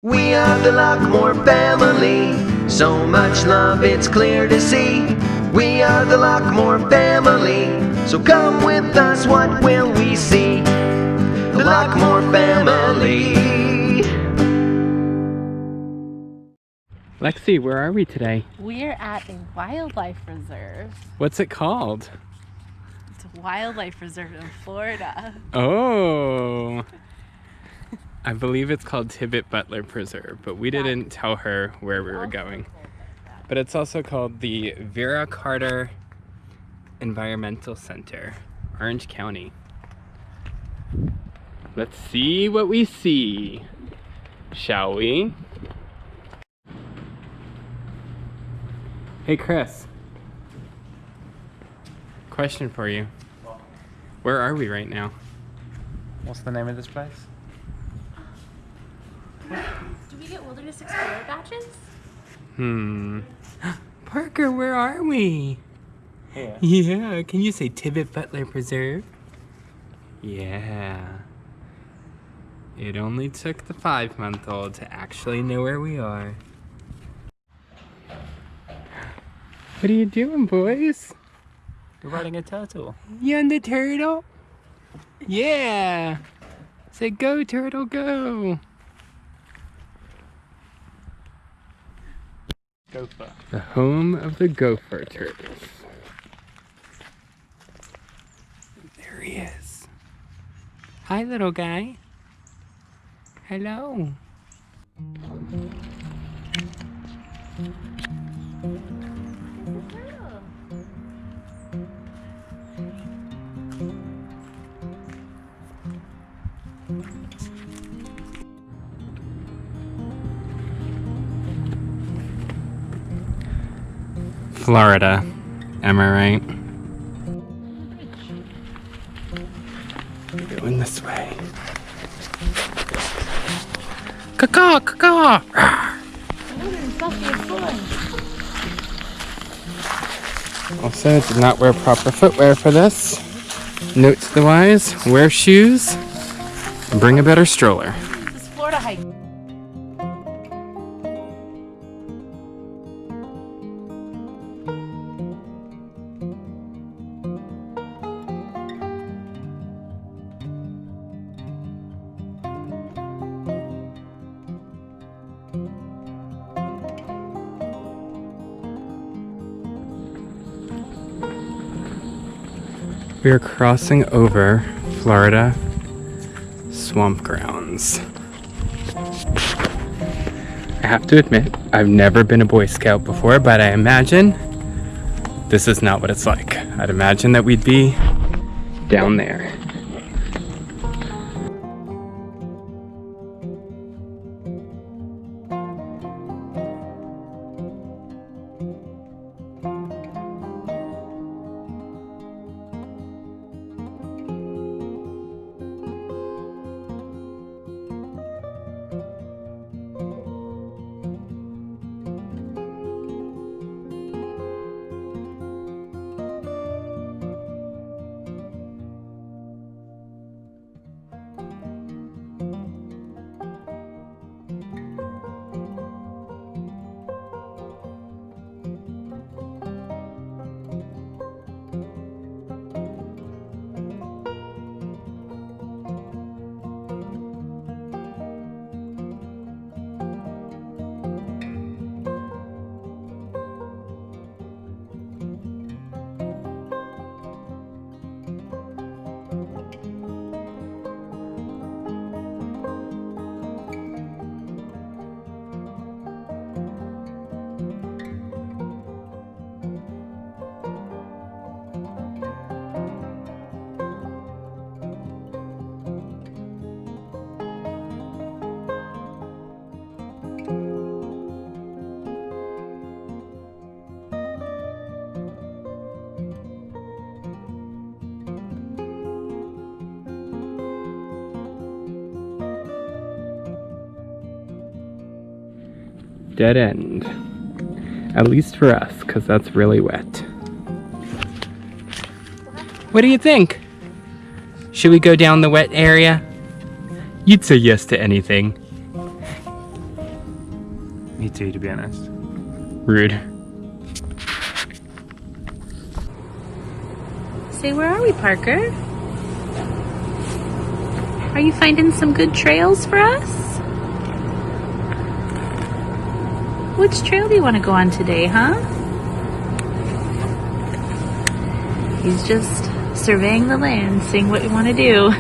We are the Lockmore family, so much love it's clear to see. We are the Lockmore family, so come with us, what will we see? The Lockmore family. Lexi, where are we today? We're at a wildlife reserve. What's it called? It's a wildlife reserve in Florida. Oh, I believe it's called Tibet-Butler Preserve, but we didn't tell her where we were going. But it's also called the Vera Carter Environmental Center, Orange County. Let's see what we see, shall we? Hey Chris, question for you. Where are we right now? What's the name of this place? Do we get Wilderness Explorer badges? Parker, where are we? Here. Yeah, can you say Tibet-Butler Preserve? Yeah. It only took the 5-month-old to actually know where we are. What are you doing, boys? You're riding a turtle. You on the turtle? Yeah! Say go, turtle, go! Gopher. The home of the gopher turtles. There he is. Hi, little guy. Hello. Florida, am I right? We're going this way. Caw-caw, caw-caw! Also, did not wear proper footwear for this. Note to the wise, wear shoes and bring a better stroller. This is Florida hike. We are crossing over Florida swamp grounds. I have to admit, I've never been a Boy Scout before, but I imagine this is not what it's like. I'd imagine that we'd be down there. Dead end. At least for us, because that's really wet. What do you think? Should we go down the wet area? You'd say yes to anything. Me too, to be honest. Rude. Say, where are we, Parker? Are you finding some good trails for us? Which trail do you want to go on today, huh? He's just surveying the land, seeing what you want to do.